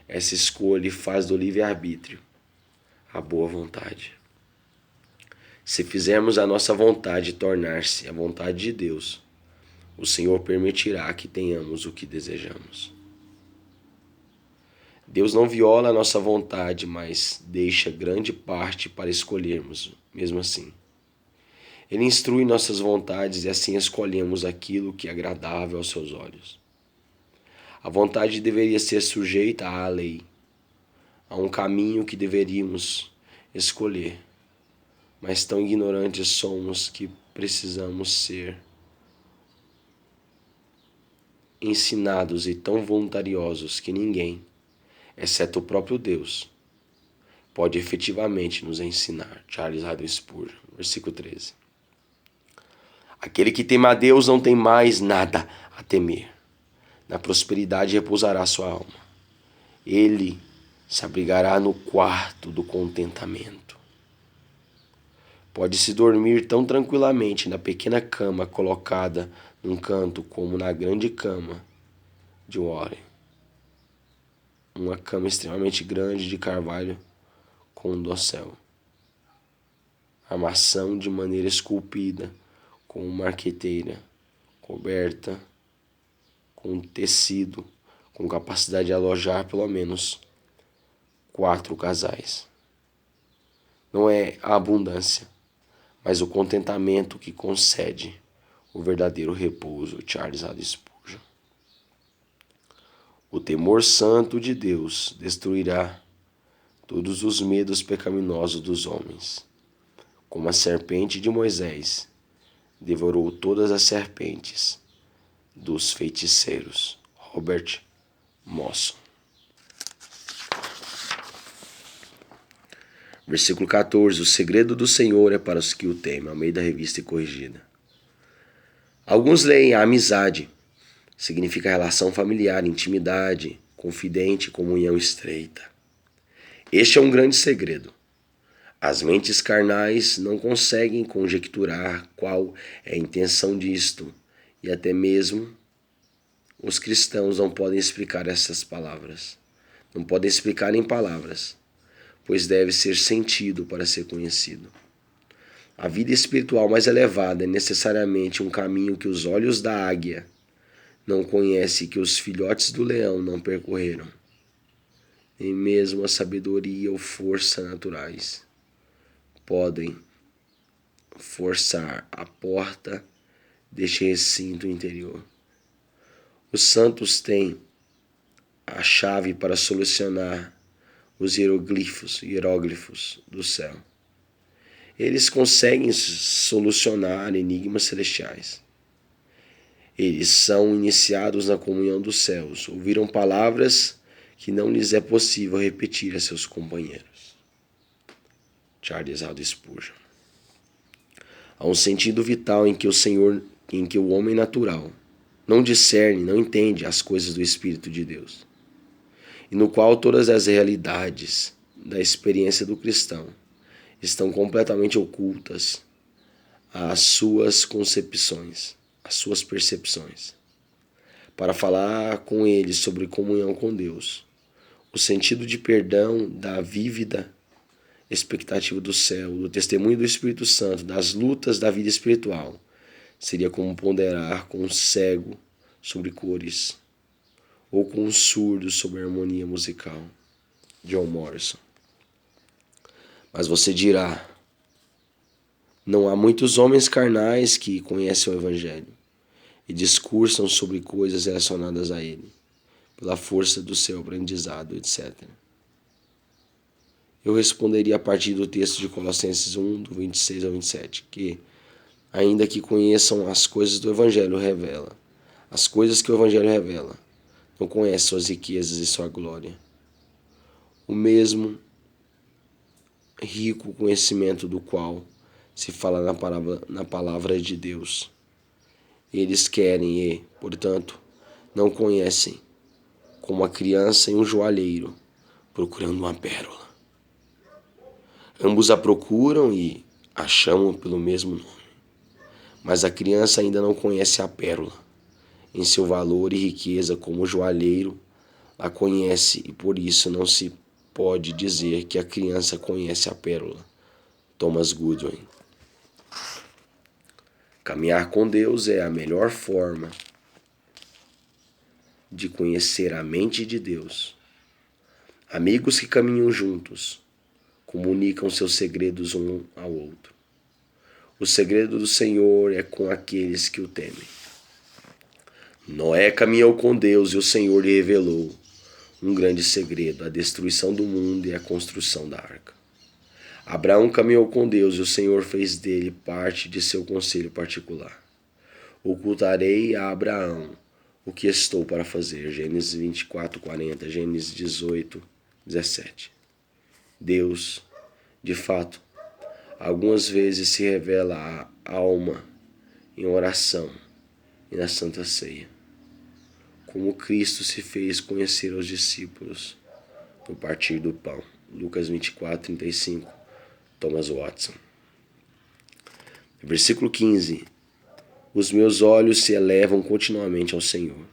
essa escolha e faz do livre-arbítrio a boa vontade. Se fizermos a nossa vontade tornar-se a vontade de Deus, o Senhor permitirá que tenhamos o que desejamos. Deus não viola a nossa vontade, mas deixa grande parte para escolhermos, mesmo assim. Ele instrui nossas vontades e assim escolhemos aquilo que é agradável aos seus olhos. A vontade deveria ser sujeita à lei, a um caminho que deveríamos escolher, mas tão ignorantes somos que precisamos ser ensinados e tão voluntariosos que ninguém, exceto o próprio Deus, pode efetivamente nos ensinar. Charles Haddon Spurgeon, versículo 13. Aquele que teme a Deus não tem mais nada a temer. Na prosperidade repousará sua alma. Ele se abrigará no quarto do contentamento. Pode-se dormir tão tranquilamente na pequena cama colocada num canto como na grande cama de Warren. uma cama extremamente grande de carvalho com um dossel. Armação de maneira esculpida, com marqueteira, coberta com tecido, com capacidade de alojar pelo menos 4 casais. Não é a abundância, mas o contentamento que concede o verdadeiro repouso. Charles Haddon Spurgeon. O temor santo de Deus destruirá todos os medos pecaminosos dos homens. Como a serpente de Moisés devorou todas as serpentes dos feiticeiros. Robert Mosson. Versículo 14. O segredo do Senhor é para os que o temem. Almeida Revista e Corrigida. Alguns leem a amizade. Significa relação familiar, intimidade, confidente, comunhão estreita. Este é um grande segredo. As mentes carnais não conseguem conjecturar qual é a intenção disto, e até mesmo os cristãos não podem explicar essas palavras. Não podem explicar em palavras, pois deve ser sentido para ser conhecido. A vida espiritual mais elevada é necessariamente um caminho que os olhos da águia não conhecem e que os filhotes do leão não percorreram. Nem mesmo a sabedoria ou força naturais podem forçar a porta deste recinto interior. Os santos têm a chave para solucionar os hieróglifos do céu. Eles conseguem solucionar enigmas celestiais. Eles são iniciados na comunhão dos céus. Ouviram palavras que não lhes é possível repetir a seus companheiros. Charles Haddon Spurgeon. Há um sentido vital em que o homem natural não discerne, não entende as coisas do Espírito de Deus, e no qual todas as realidades da experiência do cristão estão completamente ocultas às suas concepções, às suas percepções. Para falar com ele sobre comunhão com Deus, o sentido de perdão, da vívida expectativa do céu, do testemunho do Espírito Santo, das lutas da vida espiritual, seria como ponderar com um cego sobre cores, ou com um surdo sobre harmonia musical. John Morrison. Mas você dirá, não há muitos homens carnais que conhecem o Evangelho e discursam sobre coisas relacionadas a ele, pela força do seu aprendizado, etc. Eu responderia a partir do texto de Colossenses 1, do 26 ao 27, que, ainda que conheçam as coisas do Evangelho revela, as coisas que o Evangelho revela, não conhecem suas riquezas e sua glória. O mesmo rico conhecimento do qual se fala na palavra de Deus. Eles querem e, portanto, não conhecem, como a criança em um joalheiro, procurando uma pérola. Ambos a procuram e a chamam pelo mesmo nome. Mas a criança ainda não conhece a pérola, em seu valor e riqueza, como o joalheiro a conhece, e por isso não se pode dizer que a criança conhece a pérola. Thomas Goodwin. Caminhar com Deus é a melhor forma de conhecer a mente de Deus. Amigos que caminham juntos comunicam seus segredos um ao outro. O segredo do Senhor é com aqueles que o temem. Noé caminhou com Deus e o Senhor lhe revelou um grande segredo, a destruição do mundo e a construção da arca. Abraão caminhou com Deus e o Senhor fez dele parte de seu conselho particular. Ocultarei a Abraão o que estou para fazer. Gênesis 24:40, Gênesis 18:17. Deus, de fato, algumas vezes se revela à alma em oração e na Santa Ceia, como Cristo se fez conhecer aos discípulos no partir do pão. Lucas 24:35, Thomas Watson. Versículo 15. Os meus olhos se elevam continuamente ao Senhor.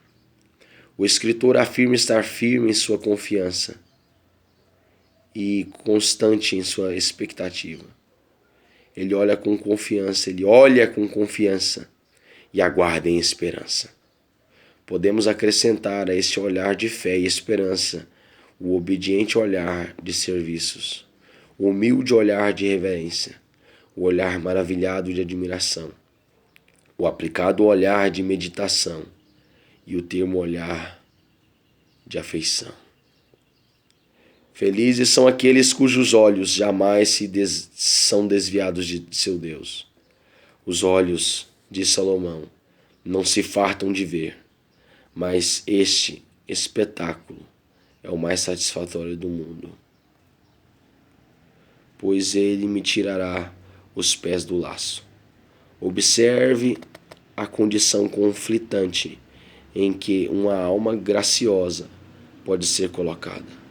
O escritor afirma estar firme em sua confiança e constante em sua expectativa. Ele olha com confiança e aguarda em esperança. Podemos acrescentar a este olhar de fé e esperança o obediente olhar de serviços, o humilde olhar de reverência, o olhar maravilhado de admiração, o aplicado olhar de meditação e o termo olhar de afeição. Felizes são aqueles cujos olhos jamais são desviados de seu Deus. Os olhos de Salomão não se fartam de ver, mas este espetáculo é o mais satisfatório do mundo. Pois ele me tirará os pés do laço. Observe a condição conflitante em que uma alma graciosa pode ser colocada.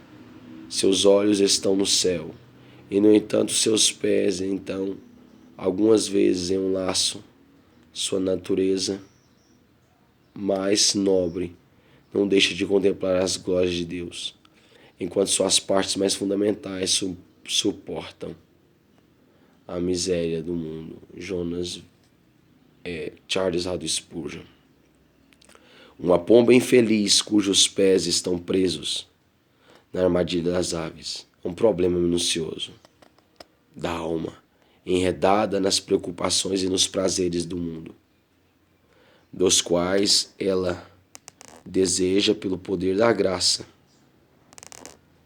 Seus olhos estão no céu, e no entanto seus pés, então, algumas vezes em um laço, sua natureza mais nobre não deixa de contemplar as glórias de Deus, enquanto suas partes mais fundamentais suportam a miséria do mundo. Charles Haddon Spurgeon. Uma pomba infeliz cujos pés estão presos na armadilha das aves. Um problema minucioso da alma, enredada nas preocupações e nos prazeres do mundo, dos quais ela deseja, pelo poder da graça,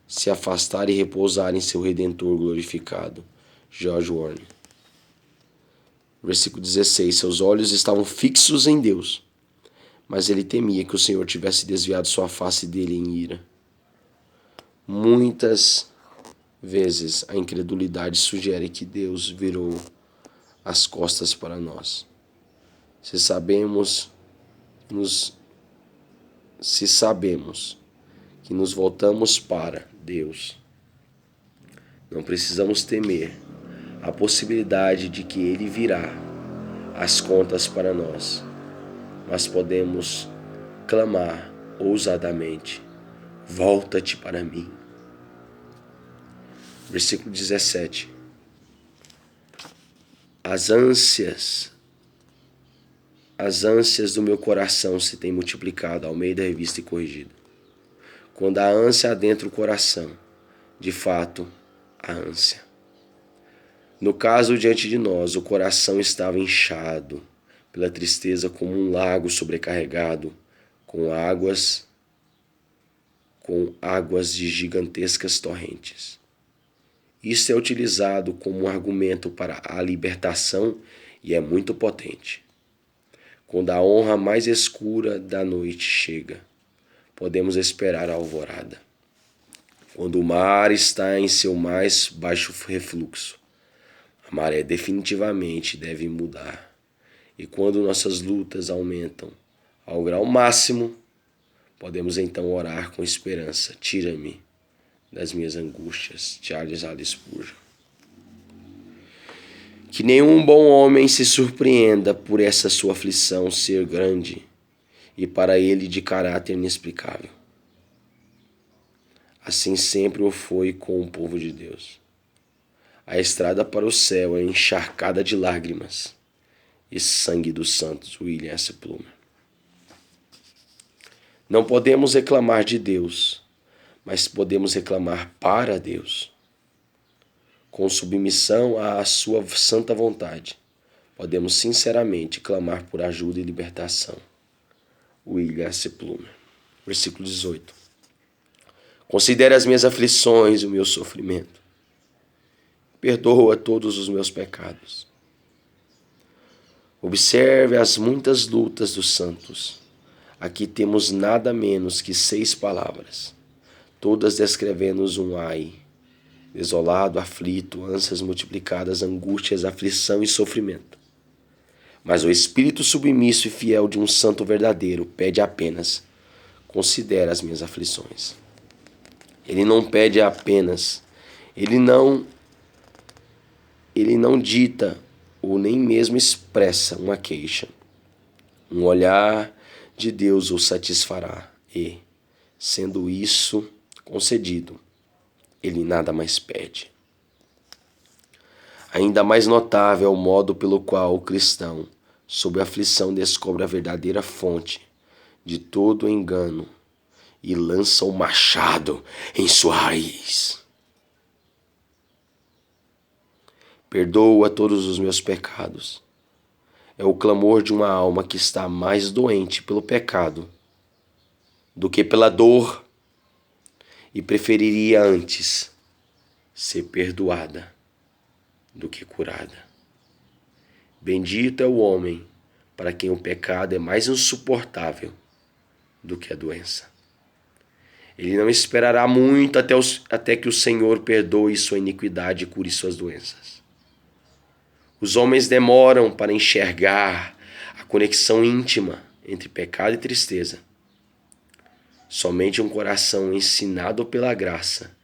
se afastar e repousar em seu Redentor glorificado. George Warren. Versículo 16. Seus olhos estavam fixos em Deus, mas ele temia que o Senhor tivesse desviado sua face dele em ira. Muitas vezes a incredulidade sugere que Deus virou as costas para nós. Se sabemos que nos voltamos para Deus, não precisamos temer a possibilidade de que Ele virá as contas para nós, mas podemos clamar ousadamente: volta-te para mim. Versículo 17. As ânsias do meu coração se têm multiplicado, Almeida Revista e Corrigida. Quando a ânsia adentra o coração, de fato, a ânsia. No caso diante de nós, o coração estava inchado pela tristeza como um lago sobrecarregado com águas de gigantescas torrentes. Isso é utilizado como um argumento para a libertação e é muito potente. Quando a honra mais escura da noite chega, podemos esperar a alvorada. Quando o mar está em seu mais baixo refluxo, a maré definitivamente deve mudar. E quando nossas lutas aumentam ao grau máximo, podemos então orar com esperança: tira-me das minhas angústias. Charles Haddon Spurgeon. Que nenhum bom homem se surpreenda por essa sua aflição ser grande e para ele de caráter inexplicável. Assim sempre o foi com o povo de Deus. A estrada para o céu é encharcada de lágrimas e sangue dos santos. William S. Plumer. Não podemos reclamar de Deus, mas podemos reclamar para Deus. Com submissão à sua santa vontade, podemos sinceramente clamar por ajuda e libertação. William S. Plumer. Versículo 18. Considere as minhas aflições e o meu sofrimento. Perdoa todos os meus pecados. Observe as muitas lutas dos santos. Aqui temos nada menos que 6 palavras, todas descrevendo um ai, desolado, aflito, ânsias multiplicadas, angústias, aflição e sofrimento. Mas o espírito submisso e fiel de um santo verdadeiro pede apenas: considera as minhas aflições. Ele não pede apenas, ele não dita ou nem mesmo expressa uma queixa. Um olhar de Deus o satisfará. e, sendo isso concedido, ele nada mais pede. Ainda mais notável é o modo pelo qual o cristão, sob a aflição, descobre a verdadeira fonte de todo o engano e lança o machado em sua raiz. Perdoa todos os meus pecados. É o clamor de uma alma que está mais doente pelo pecado do que pela dor e preferiria antes ser perdoada do que curada. Bendito é o homem para quem o pecado é mais insuportável do que a doença. Ele não esperará muito até que o Senhor perdoe sua iniquidade e cure suas doenças. Os homens demoram para enxergar a conexão íntima entre pecado e tristeza. Somente um coração ensinado pela graça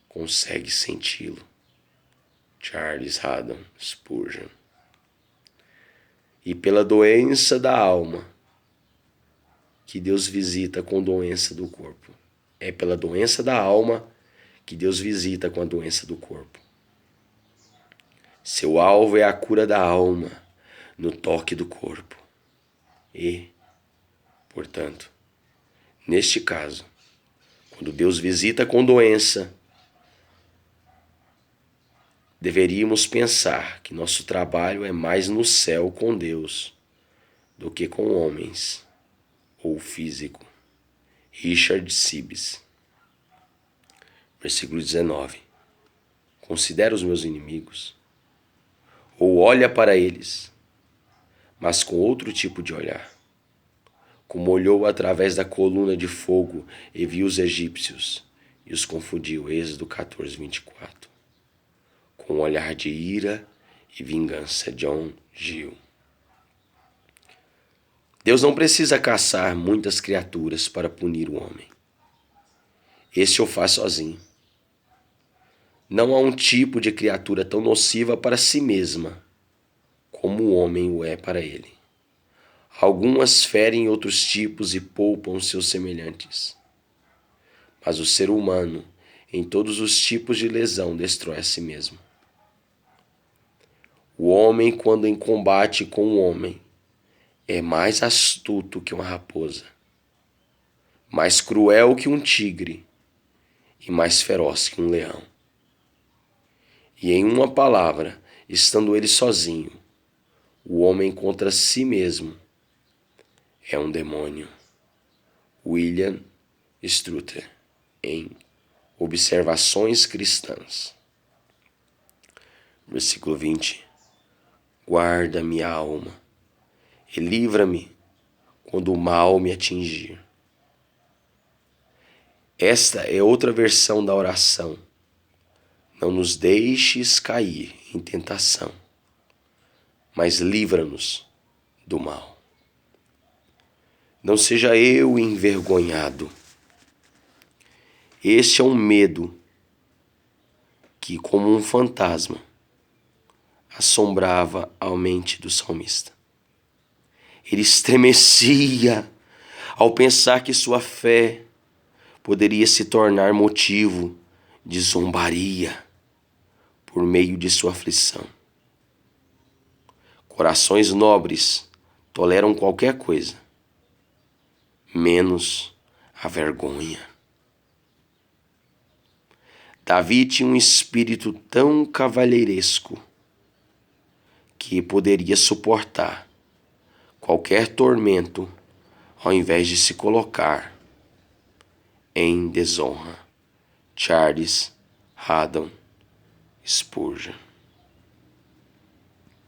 consegue senti-lo. Charles Haddon Spurgeon. E pela doença da alma que Deus visita com doença do corpo. É pela doença da alma que Deus visita com a doença do corpo. Seu alvo é a cura da alma no toque do corpo. E, portanto, neste caso, quando Deus visita com doença, deveríamos pensar que nosso trabalho é mais no céu com Deus do que com homens ou físico. Richard Sibbes. Versículo 19. Considera os meus inimigos, ou olha para eles, mas com outro tipo de olhar. Como olhou através da coluna de fogo e viu os egípcios e os confundiu. Êxodo 14, 24. Com um olhar de ira e vingança. John Gill. Deus não precisa caçar muitas criaturas para punir o homem. Este o faz sozinho. Não há um tipo de criatura tão nociva para si mesma como o homem o é para ele. Algumas ferem outros tipos e poupam seus semelhantes. Mas o ser humano, em todos os tipos de lesão, destrói a si mesmo. O homem, quando em combate com o homem, é mais astuto que uma raposa, mais cruel que um tigre e mais feroz que um leão. E em uma palavra, estando ele sozinho, o homem contra si mesmo é um demônio. William Strutter, em Observações Cristãs. Versículo 20. Guarda minha alma e livra-me quando o mal me atingir. Esta é outra versão da oração. Não nos deixes cair em tentação, mas livra-nos do mal. Não seja eu envergonhado. Este é um medo que, como um fantasma, assombrava a mente do salmista. Ele estremecia ao pensar que sua fé poderia se tornar motivo de zombaria por meio de sua aflição. Corações nobres toleram qualquer coisa, menos a vergonha. Davi tinha um espírito tão cavalheiresco que poderia suportar qualquer tormento ao invés de se colocar em desonra. Charles Haddon Spurgeon.